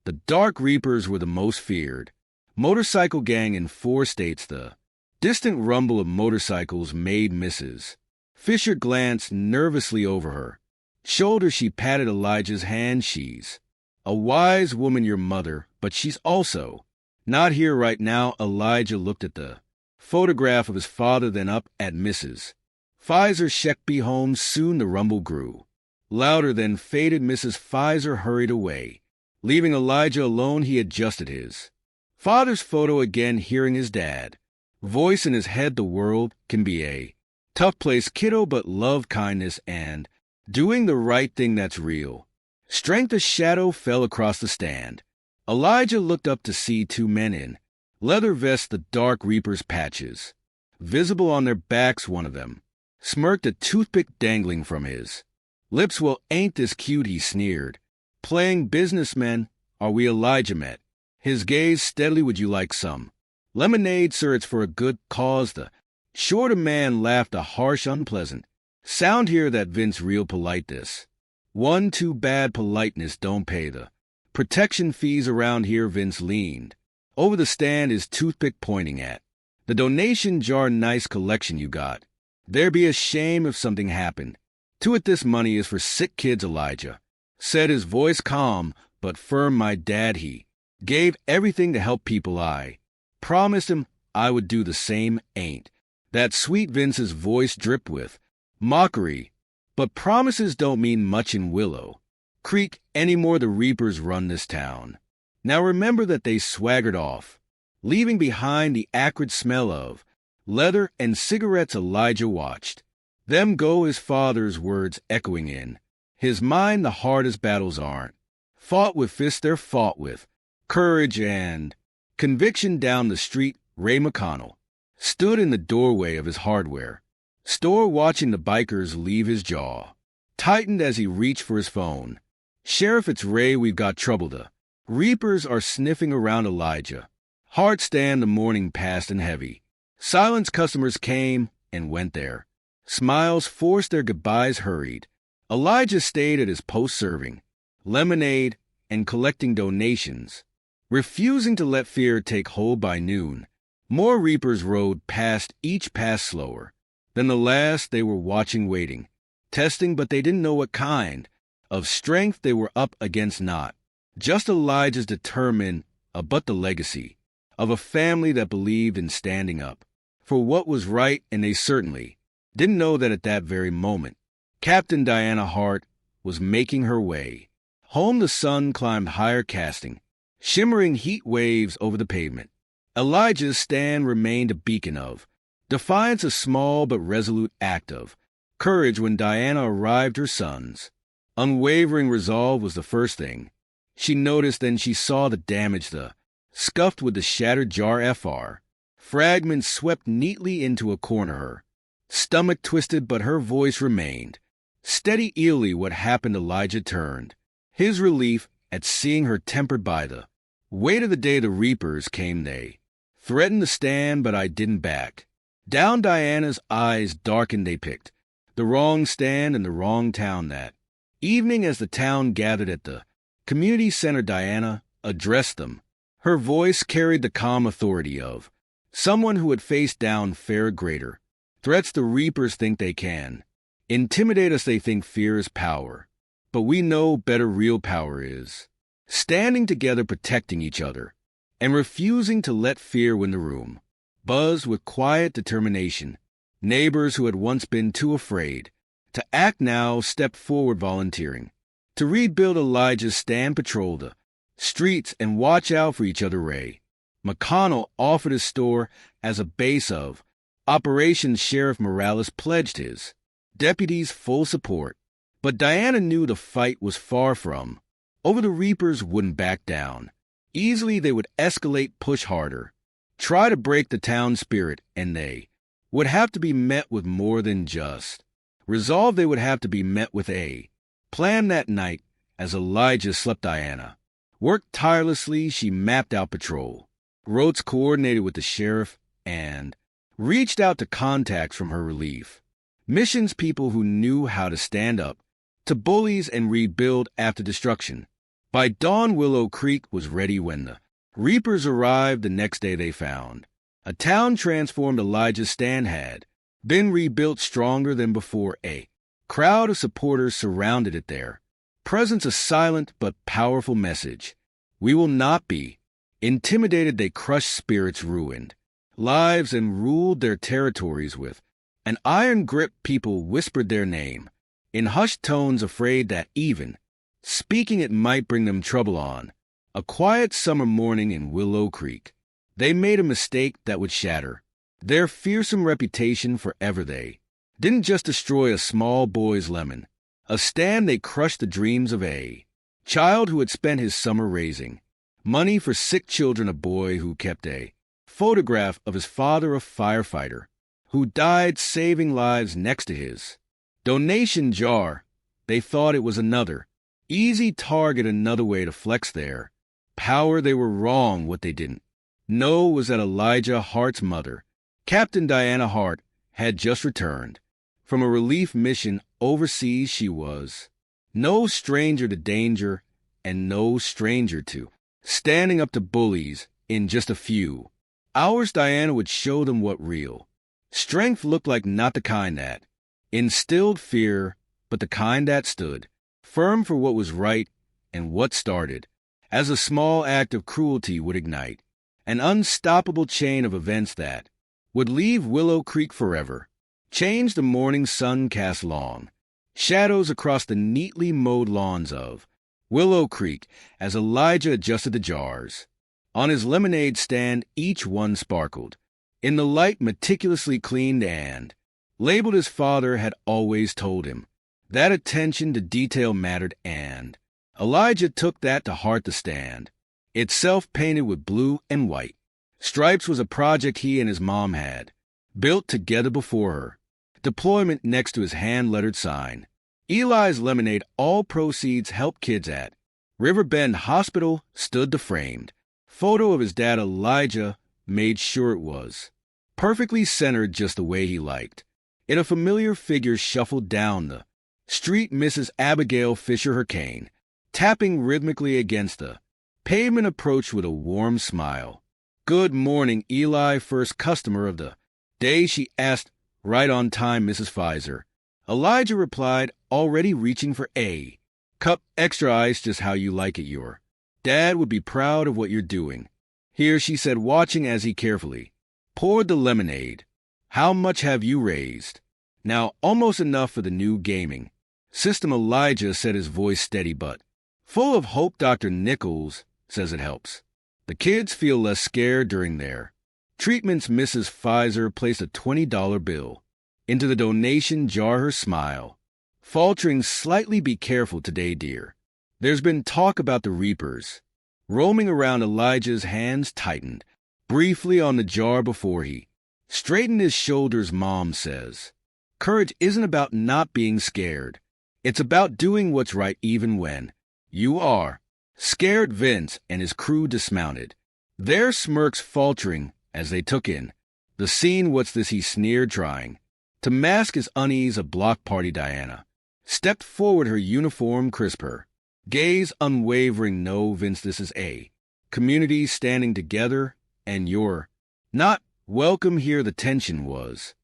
The Dark Reapers were the most feared. Motorcycle gang in 4 states. The distant rumble of motorcycles made Mrs. Fisher glance nervously over her shoulder. She patted Elijah's hand. She's a wise woman, your mother, but she's also not here right now. Elijah looked at the photograph of his father, then up at Mrs. Pfizer. Check be home soon. The rumble grew louder, then faded. Mrs. Pfizer hurried away, leaving Elijah alone. He adjusted his father's photo again, hearing his dad voice in his head. The world can be a tough place, kiddo, but love, kindness, and doing the right thing, that's real strength. A shadow fell across the stand. Elijah looked up to see 2 men in leather vests, the Dark Reapers' patches visible on their backs. One of them smirked, a toothpick dangling from his lips. Well, ain't this cute, he sneered. Playing businessmen, are we? Elijah met his gaze steadily. Would you like some lemonade, sir? It's for a good cause. The shorter man laughed, a harsh, unpleasant sound here. That Vince real polite. This one too bad. Politeness don't pay the protection fees around here. Vince leaned over the stand, his toothpick pointing at the donation jar. Nice collection you got. There'd be a shame if something happened to it. This money is for sick kids, Elijah said, his voice calm but firm. My dad, he gave everything to help people. I promised him I would do the same. Ain't that sweet? Vince's voice dripped with mockery. But promises don't mean much in Willow Creek anymore. The Reapers run this town. Now remember that. They swaggered off, leaving behind the acrid smell of leather and cigarettes. Elijah watched them go, his father's words echoing in his mind. The hardest battles aren't fought with fists, they're fought with courage and conviction. Down the street, Ray McConnell stood in the doorway of his hardware store, watching the bikers leave. His jaw tightened as he reached for his phone. Sheriff, it's Ray. We've got trouble. The Reapers are sniffing around Elijah. Hard stand. The morning passed in heavy silence. Customers came and went there. Smiles forced their goodbyes. Hurried. Elijah stayed at his post, serving lemonade and collecting donations, refusing to let fear take hold. By noon, more Reapers rode past, each pass slower than the last. They were watching, waiting, testing, but they didn't know what kind of strength they were up against. Not just Elijah's determined, but the legacy of a family that believed in standing up for what was right. And they certainly didn't know that at that very moment, Captain Diana Hart was making her way home. The sun climbed higher, casting shimmering heat waves over the pavement. Elijah's stand remained a beacon of defiance, a small but resolute act of courage. When Diana arrived, her son's unwavering resolve was the first thing she noticed. Then she saw the damage, the scuffed with the shattered jar. Fragments swept neatly into a corner. Her stomach twisted, but her voice remained steady. Eerily, what happened? Elijah turned his relief at seeing her, tempered by the weight of the day. The Reapers came. They threatened the stand, but I didn't back down. Diana's eyes darkened. They picked the wrong stand in the wrong town. That evening, as the town gathered at the community center, Diana addressed them. Her voice carried the calm authority of someone who had faced down far greater threats. The Reapers think they can intimidate us. They think fear is power. But we know better. Real power is standing together, protecting each other, and refusing to let fear win the room. Buzzed with quiet determination, neighbors who had once been too afraid to act now stepped forward, volunteering to rebuild. Elijah's stand, patrol the streets, and watch out for each other. Ray McConnell offered his store as a base of operations. Sheriff Morales pledged his deputies full support. But Diana knew the fight was far from over. The Reapers wouldn't back down easily. They would escalate, push harder, try to break the town spirit, and they would have to be met with more than just resolve. They would have to be met with a plan. That night, as Elijah slept, Diana worked tirelessly. She mapped out patrol routes, coordinated with the sheriff, and reached out to contacts from her relief missions, people who knew how to stand up to bullies and rebuild after destruction. By dawn, Willow Creek was ready when the reapers arrived the next day. They found a town transformed. Elijah's stand had been rebuilt stronger than before. A crowd of supporters surrounded it, their presence a silent but powerful message. We will not be intimidated. They crushed spirits, ruined lives, and ruled their territories with an iron grip. People whispered their name in hushed tones, afraid that even speaking it might bring them trouble. On a quiet summer morning in Willow Creek, they made a mistake that would shatter their fearsome reputation forever. They didn't just destroy a small boy's lemon, a stand. They crushed the dreams of a child who had spent his summer raising money for sick children, a boy who kept a photograph of his father, a firefighter who died saving lives, next to his donation jar. They thought it was another easy target, another way to flex their power. They were wrong. What they didn't know was that Elijah Hart's mother, Captain Diana Hart, had just returned from a relief mission overseas. She was no stranger to danger and no stranger to standing up to bullies. In just a few hours, Diana would show them what real strength looked like, not the kind that instilled fear, but the kind that stood firm for what was right, and what started as a small act of cruelty would ignite an unstoppable chain of events that would leave Willow Creek forever. Change. The morning sun cast long shadows across the neatly mowed lawns of Willow Creek as Elijah adjusted the jars on his lemonade stand. Each one sparkled in the light, meticulously cleaned and labeled. His father had always told him that attention to detail mattered, and Elijah took that to heart. The stand itself, painted with blue and white stripes, was a project he and his mom had built together before her deployment. Next to his hand-lettered sign, Eli's Lemonade, all proceeds help kids at Riverbend Hospital, stood the framed photo of his dad. Elijah made sure it was perfectly centered, just the way he liked it. A familiar figure shuffled down the street, Mrs. Abigail Fisher, her cane tapping rhythmically against the pavement, approached with a warm smile. "Good morning, Eli, first customer of the day," she asked. "Right on time, Mrs. Pfizer," Elijah replied, already reaching for a cup. "Extra ice, just how you like it. Your dad would be proud of what you're doing." "Here," she said, watching as he carefully poured the lemonade. "How much have you raised?" "Now, almost enough for the new gaming system," Elijah said, his voice steady but full of hope. "Dr. Nichols says it helps the kids feel less scared during their treatments." Mrs. Pfizer placed a $20 bill into the donation jar, her smile faltering slightly. "Be careful today, dear. There's been talk about the reapers roaming around." Elijah's hands tightened briefly on the jar before he straightened his shoulders. "Mom says courage isn't about not being scared. It's about doing what's right even when you are scared." Vince and his crew dismounted, their smirks faltering as they took in the scene. "What's this?" he sneered, trying to mask his unease. "A block party." Diana stepped forward, her uniform crisp, her gaze unwavering. "No, Vince, this is a community standing together, and you're not welcome here." The tension was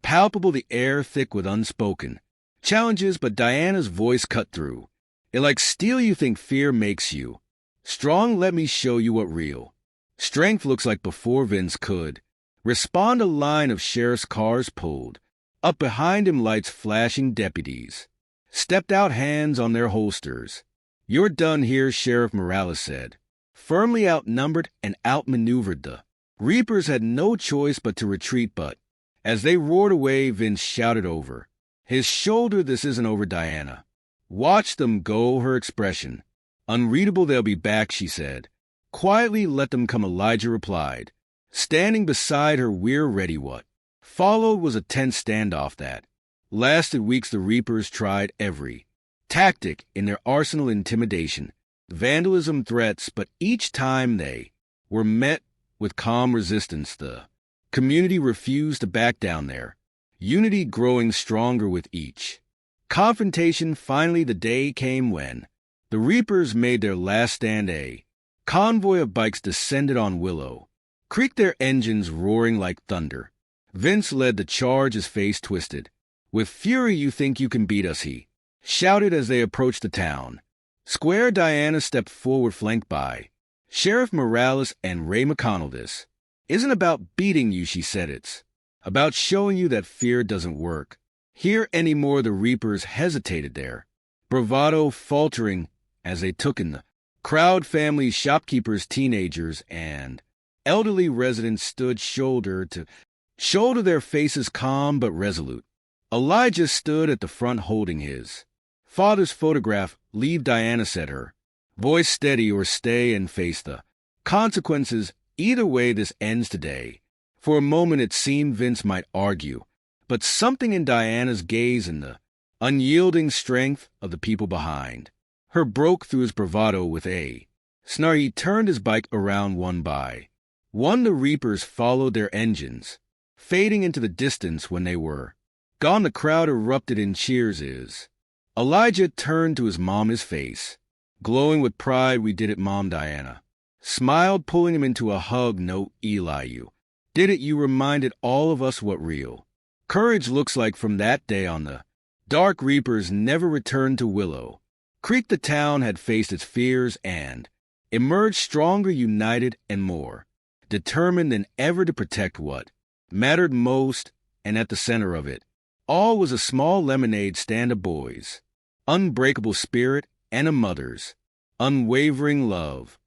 palpable, the air thick with unspoken challenges, but Diana's voice cut through it like steel. "You think fear makes you strong? Let me show you what real strength looks like." Before Vince could respond, a line of sheriff's cars pulled up behind him, lights flashing. Deputies stepped out, hands on their holsters. "You're done here," Sheriff Morales said. Firmly outnumbered and outmaneuvered, the reapers had no choice but to retreat. But as they roared away, Vince shouted over his shoulder, "This isn't over, Diana. Watch them go." Her expression unreadable. "They'll be back," she said quietly. "Let them come," Elijah replied, standing beside her. "We're ready." What followed was a tense standoff that lasted weeks. The reapers tried every tactic in their arsenal: intimidation, vandalism, threats, but each time they were met with calm resistance. The community refused to back down, their unity growing stronger with each confrontation. Finally, the day came when The Reapers made their last stand. A convoy of bikes descended on Willow, creaked their engines roaring like thunder. Vince led the charge, his face twisted. "With fury you think you can beat us," he shouted as they approached the town. Square Diana stepped forward, flanked by Sheriff Morales and Ray McConnell. "This isn't about beating you," she said. "It's about showing you that fear doesn't work here anymore." The Reapers hesitated, their bravado faltering as they took in the crowd. Families, shopkeepers, teenagers, and elderly residents stood shoulder to shoulder, their faces calm but resolute. Elijah stood at the front holding his father's photograph. "Leave," Diana said, her voice steady, "or stay and face the consequences. Either way, this ends today." For a moment it seemed Vince might argue, but something in Diana's gaze and the unyielding strength of the people behind her broke through his bravado. With a snarl, he turned his bike around. One by one, the Reapers followed, their engines fading into the distance. When they were gone, the crowd erupted in cheers. Elijah turned to his mom, his face glowing with pride. "We did it, Mom." Diana smiled, pulling him into a hug. "No, Eli, you did it. You reminded all of us what real courage looks like." From that day on, the Dark Reapers never returned to Willow Creek. The town had faced its fears and emerged stronger, united, and more determined than ever to protect what mattered most. And at the center of it all was a small lemonade stand, of boys' unbreakable spirit and a mother's unwavering love.